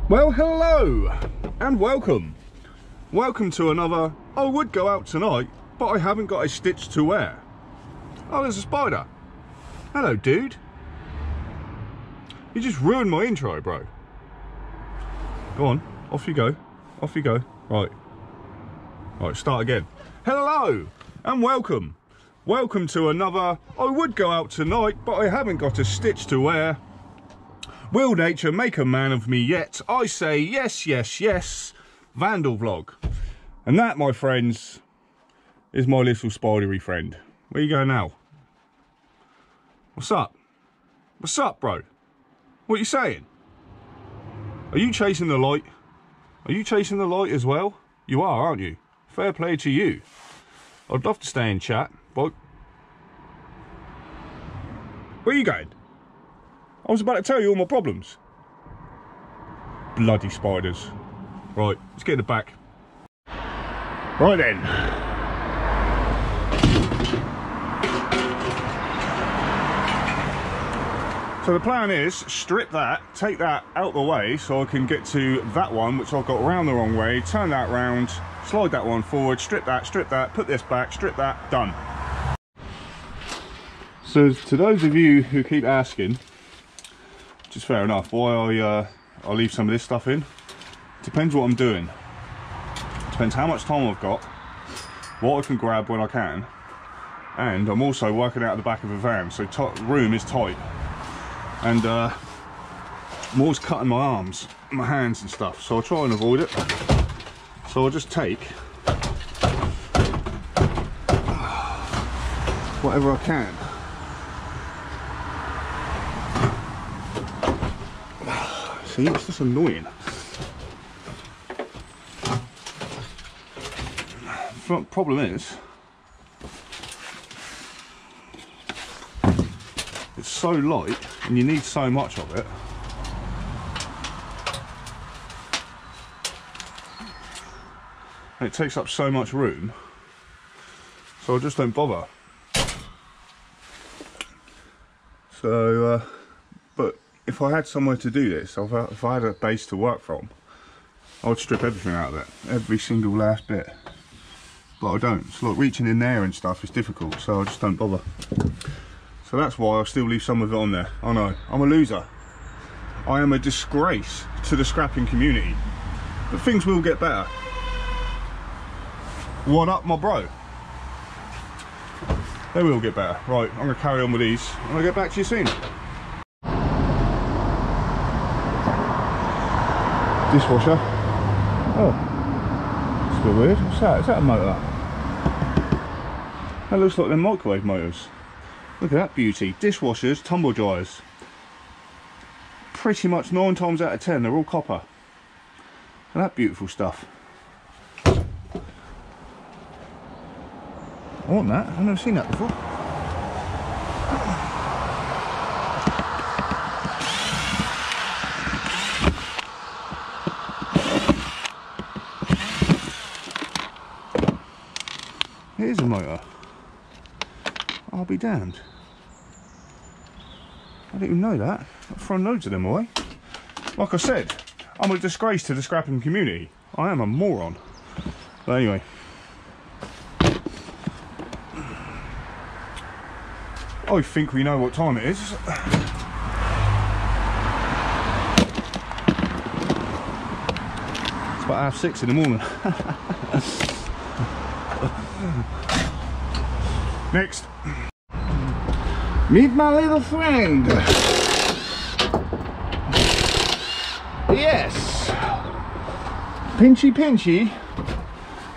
Well, hello and welcome. Welcome to another I would go out tonight, but I haven't got a stitch to wear. Oh, there's a spider. Hello, dude. You just ruined my intro, bro. Go on, off you go. Off you go. Right, start again. Hello and welcome. Welcome to another I would go out tonight, but I haven't got a stitch to wear. Will nature make a man of me yet? I say yes, yes, yes. Vandal vlog. And that, my friends, is my little spidery friend. Where you going now? What's up? What's up, bro? What are you saying? Are you chasing the light? Are you chasing the light as well? You are, aren't you? Fair play to you. I'd love to stay in chat, but... Where are you going? I was about to tell you all my problems. Bloody spiders. Right, let's get in the back. Right then. So the plan is, strip that, take that out the way so I can get to that one, which I've got round the wrong way, turn that round, slide that one forward, strip that, put this back, strip that, done. So to those of you who keep asking, which is fair enough, why I leave some of this stuff in, depends what I'm doing. Depends how much time I've got, what I can grab when I can, and I'm also working out of the back of a van, so room is tight. And I'm always cutting my arms, my hands and stuff, so I try and avoid it. So I'll just take whatever I can. See, it's just annoying. The problem is, it's so light and you need so much of it. And it takes up so much room, so I just don't bother. So, but if I had somewhere to do this, if I had a base to work from, I would strip everything out of it, every single last bit. But I don't. It's like reaching in there and stuff, it's difficult, so I just don't bother. So that's why I still leave some of it on there. I know, I'm a loser. I am a disgrace to the scrapping community. But things will get better. What up, my bro? They will get better. Right, I'm going to carry on with these and I'll get back to you soon. Dishwasher. Oh, it's a bit weird. What's that? Is that a motor? That looks like they're microwave motors. Look at that beauty. Dishwashers, tumble dryers. Pretty much 9 times out of 10 they're all copper. And that beautiful stuff. I want that. I've never seen that before. It is a motor. I'll be damned. I didn't even know that. I've thrown loads of them away. Like I said, I'm a disgrace to the scrapping community. I am a moron. But anyway. I think we know what time it is. It's about 6:30 in the morning. Next. Meet my little friend. Yes. Pinchy pinchy.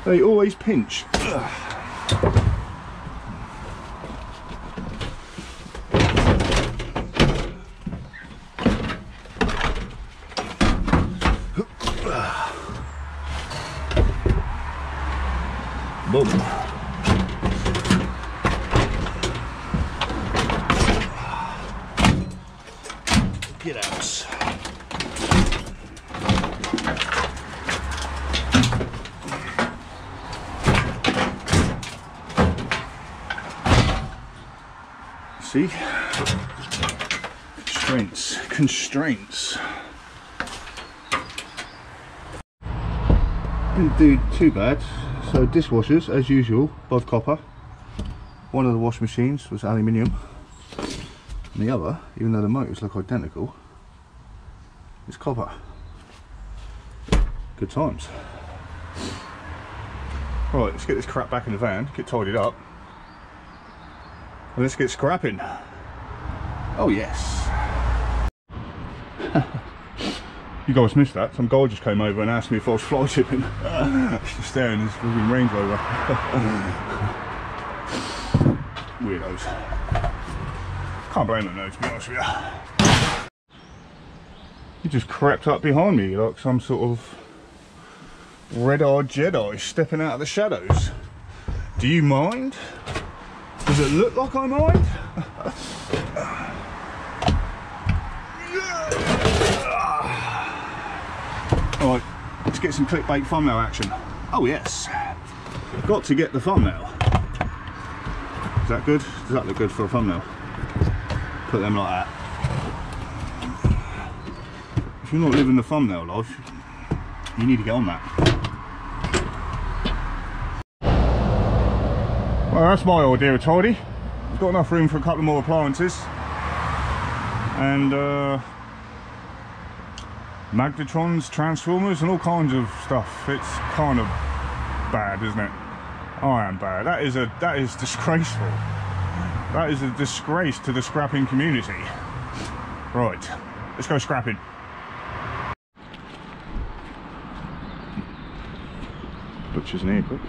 They always pinch. Boom. Get out. See? Constraints. Didn't do too bad. So dishwashers, as usual, both copper. One of the wash machines was aluminium, and the other, even though the motors look identical, is copper. Good times. Right, let's get this crap back in the van, get tidied up, and let's get scrapping. Oh yes. You guys missed that. Some guy just came over and asked me if I was fly tipping. Just staring at this fucking Range Rover. Weirdos. Can't blame them though, to be honest with you. He just crept up behind me like some sort of red-eyed Jedi stepping out of the shadows. Do you mind? Does it look like I mind? Alright, let's get some clickbait thumbnail action. Oh yes, got to get the thumbnail. Is that good? Does that look good for a thumbnail? Put them like that. If you're not living the thumbnail life, you need to get on that. Well, that's my idea of tidy. I've got enough room for a couple more appliances. And magnetrons, transformers and all kinds of stuff. It's kind of bad, isn't it? I am bad. That is disgraceful. That is a disgrace to the scrapping community. Right, let's go scrapping. Butcher's in here quick.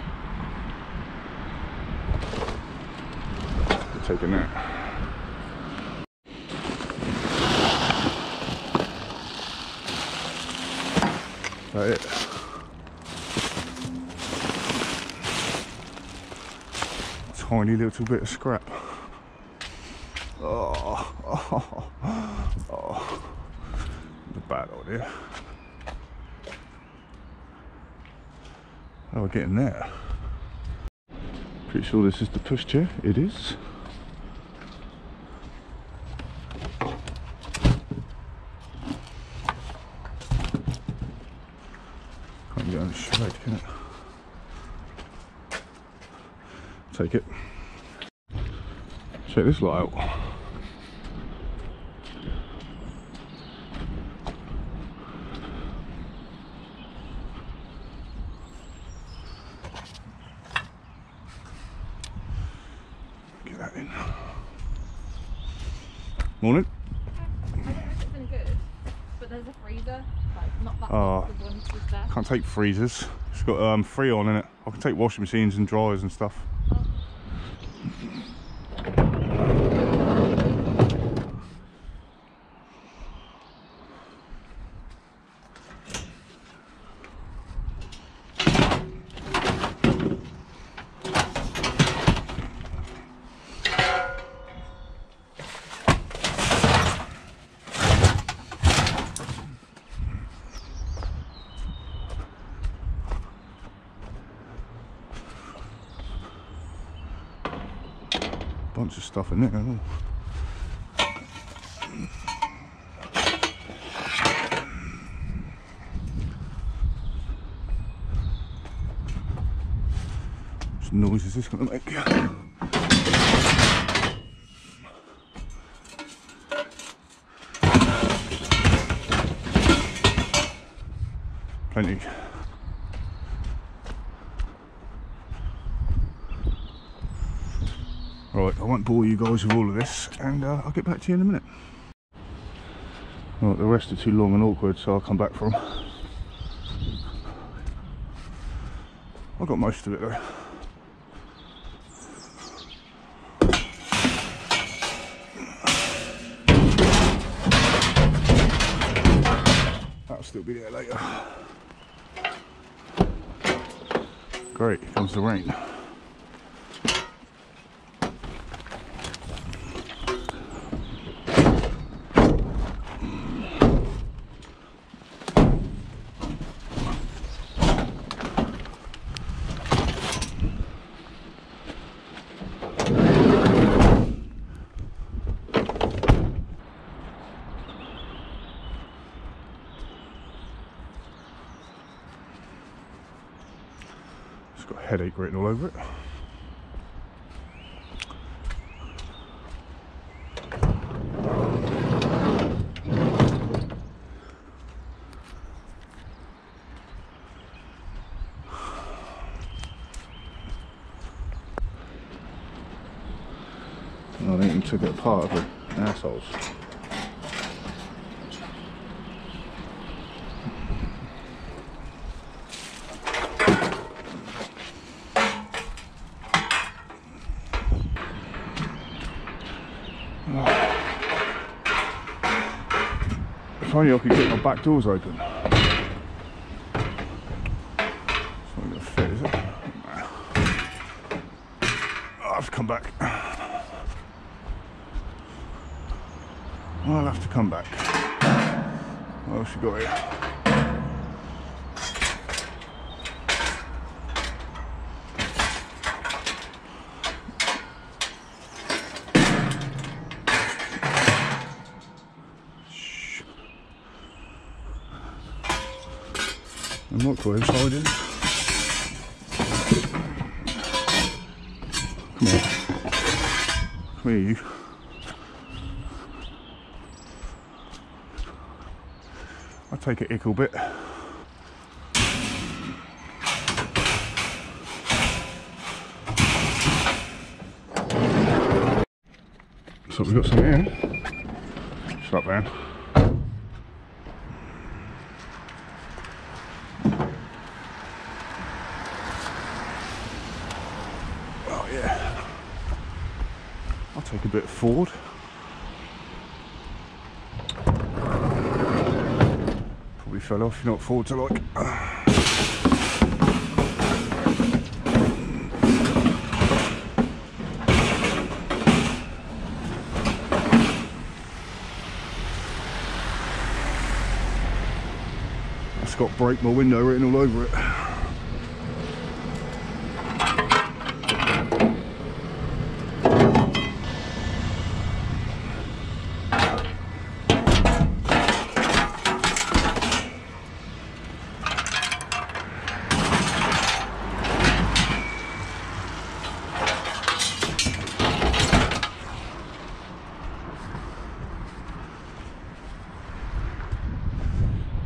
We're taking that. That it. Tiny little bit of scrap. Oh. A bad idea. Oh, we're getting there. Pretty sure this is the pushchair. It is. Can't get on the shred, can it? Take it. Check this lot out. Get that in. Morning. I don't know if it's any good, but there's a freezer, like not that big, the one was there. Can't take freezers. It's got Freon in it. I can take washing machines and dryers and stuff. Bunch of stuff in there. What noise is this going to make? Plenty. Right, I won't bore you guys with all of this, and I'll get back to you in a minute. Right, the rest are too long and awkward, so I'll come back for them. I got most of it though. That'll still be there later. Great, here comes the rain. got headache written all over it. I think he took it apart of the assholes. If only I could get my back doors open. It's not going to fit, is it? No. I'll have to come back. I'll have to come back. What else you got here? The microwave sliding. Come here. Come here, you. I'll take it ickle bit. So we've got some here. Shut down. Oh yeah. I'll take a bit forward. Probably fell off, you're not forward to like. That's got break my window written all over it.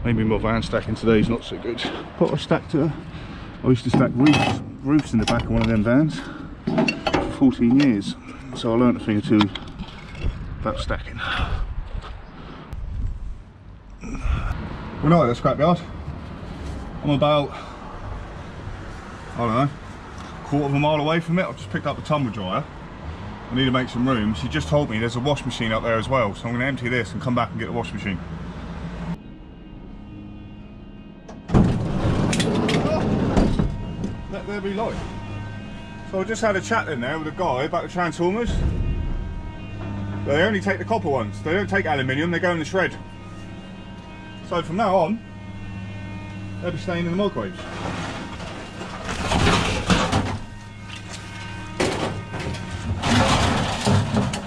Maybe my van stacking today is not so good. But I used to stack roofs in the back of one of them vans for 14 years. So I learnt a thing or two about stacking. We're not at the scrapyard. I'm about, I don't know, quarter of a mile away from it. I've just picked up a tumble dryer. I need to make some room. She just told me there's a wash machine up there as well. So I'm going to empty this and come back and get the wash machine. Let there be light. So I just had a chat in there with a guy about the transformers. They only take the copper ones. They don't take aluminium, they go in the shred. So from now on, they'll be staying in the microwaves.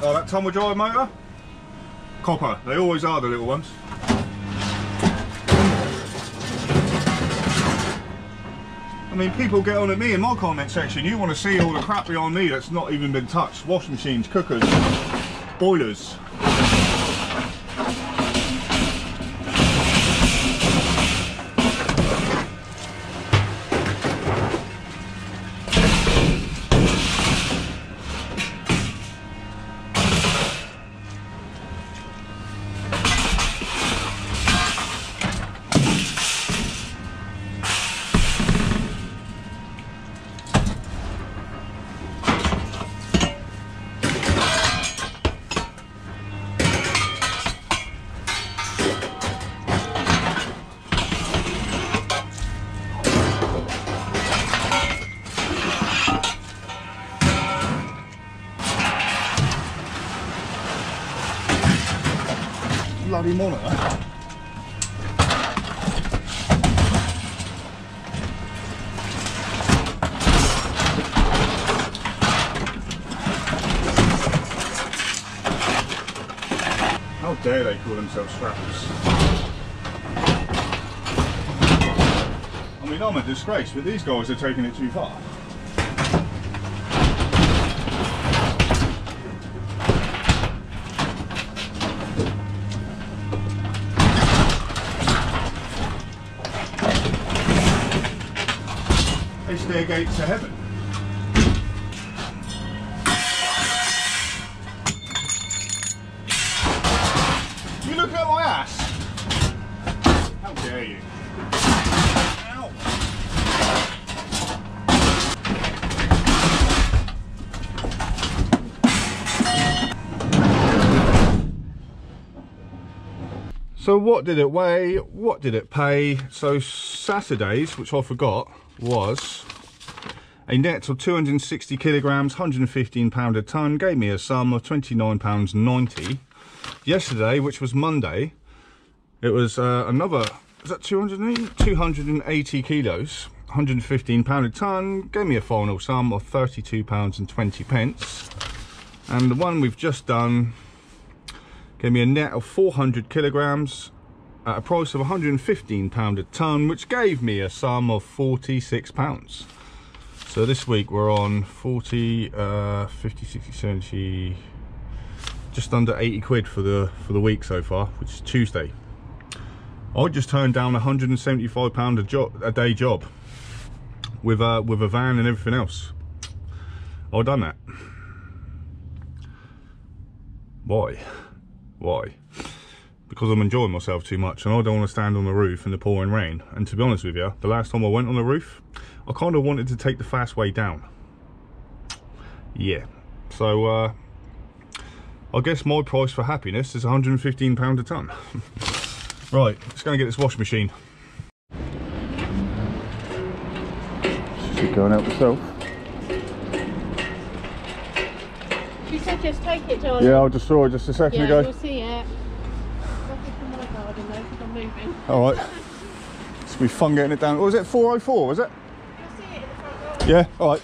Oh, that tumble dryer motor? Copper. They always are, the little ones. I mean, people get on at me in my comment section. You want to see all the crap behind me that's not even been touched. Washing machines, cookers, boilers. Bloody monitor. How dare they call themselves scrappers? I'm I mean, I'm a disgrace, but these guys are taking it too far. They stare gates to heaven. You look at my ass. How dare you? Ow. So what did it weigh? What did it pay? So Saturday's, which I forgot, was a net of 260 kilograms, £115 a tonne, gave me a sum of £29.90. Yesterday, which was Monday, it was another, is that 280 kilos, £115 a tonne, gave me a final sum of £32.20. And the one we've just done gave me a net of 400 kilograms at a price of £115 a tonne, which gave me a sum of £46. So this week we're on 40, 50, 60, 70, just under 80 quid for the week so far, which is Tuesday. I just turned down £175 a day job with a van and everything else. I've done that. Why? Because I'm enjoying myself too much and I don't want to stand on the roof in the pouring rain. And to be honest with you, the last time I went on the roof, I kind of wanted to take the fast way down. Yeah, so I guess my price for happiness is £115 a tonne. Right, let's go and get this washing machine. She's going out herself. She said just take it, darling. Yeah, I just saw it just a second ago. Yeah, you'll see it. Nothing from my garden though, because I'm moving. Alright. It's going to be fun getting it down. What was it, 404, was it? You'll see it in the front garden. Yeah, alright.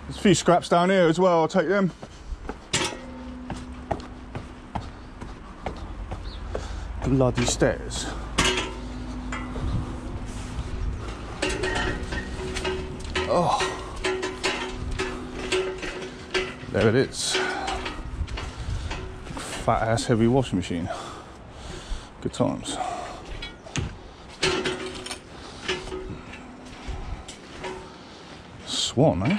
There's a few scraps down here as well, I'll take them. Bloody stairs. Oh. There it is. Fat ass heavy washing machine. Good times. Swan, eh?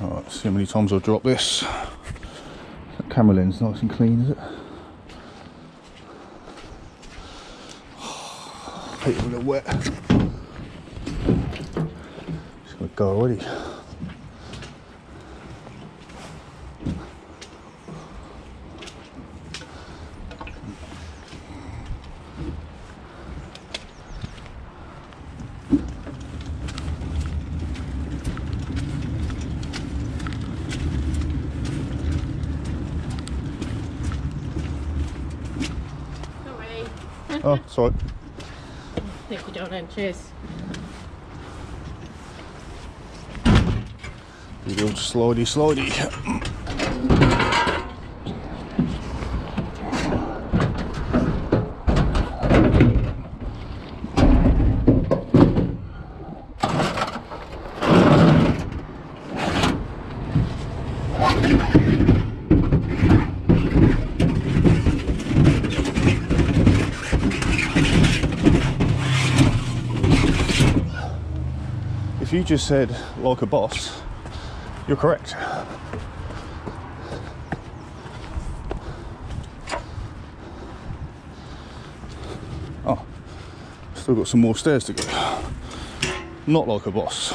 Alright, see how many times I'll drop this. That camera lens nice and clean, is it? I hate it when it's wet. It's gonna go already. Oh, sorry. Thank you, darling. Cheers. Do the old slidey. If you just said like a boss, you're correct. Oh, still got some more stairs to go. Not like a boss.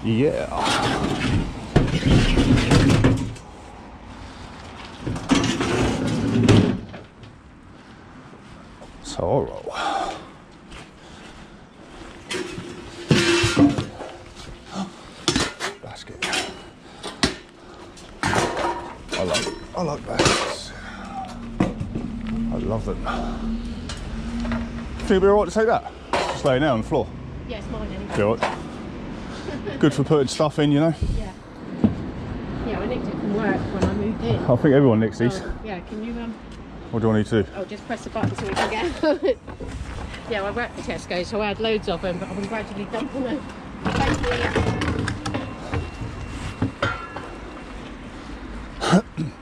Yeah. So I'll roll. Basket. I like baskets. I love them. Think it'd be alright to take that? Just lay it down on the floor. Yeah, it's mine anyway. Be alright. Good for putting stuff in, you know? Yeah. Yeah, I nicked it from work when I moved in. I think everyone nicks these. Oh, yeah, can you What do I need to do? oh, just press the button so we can get out. Yeah, I worked for Tesco, so I had loads of them, but I've been gradually dumping them. Thank you.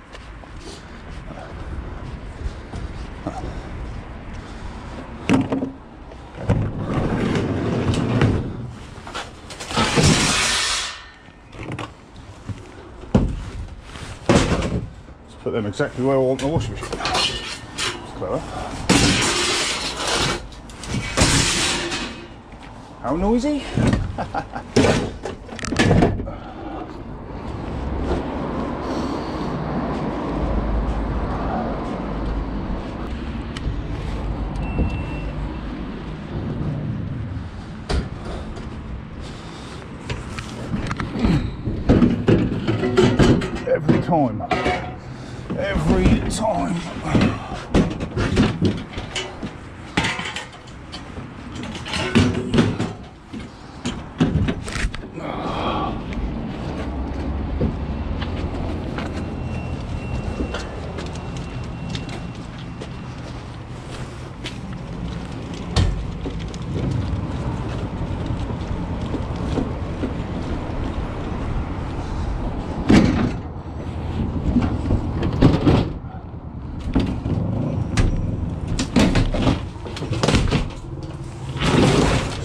Put them exactly where I want my washing machine. That's clever. How noisy? Every time. Every time.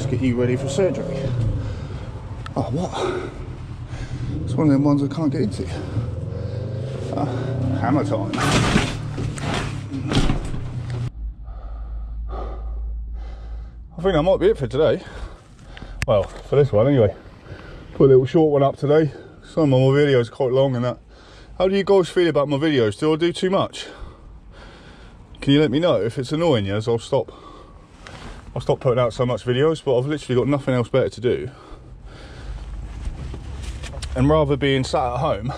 Get you ready for surgery. Oh, what? It's one of them ones I can't get into. Hammer time. I think that might be it for today. Well, for this one anyway. Put a little short one up today. Some of my videos are quite long and that. How do you guys feel about my videos? Do I do too much? Can you let me know? If it's annoying you, I'll stop putting out so much videos, but I've literally got nothing else better to do. And rather being sat at home,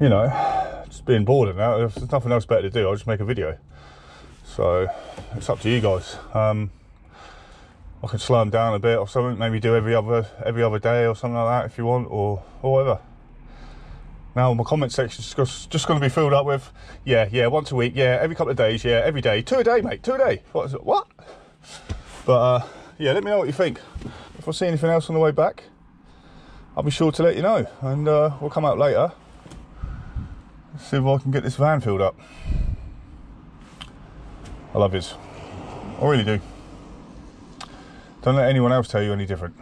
you know, just being bored and that, if there's nothing else better to do, I'll just make a video. So it's up to you guys. I can slow them down a bit or something, maybe do every other day or something like that if you want, or whatever. Now my comment section's just going to be filled up with, yeah, once a week, yeah, every couple of days, yeah, every day, 2 a day, mate, 2 a day. What? But yeah, let me know what you think. If I see anything else on the way back, I'll be sure to let you know, and we'll come out later. See if I can get this van filled up. I love yous. I really do. Don't let anyone else tell you any different.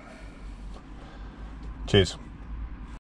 Cheers.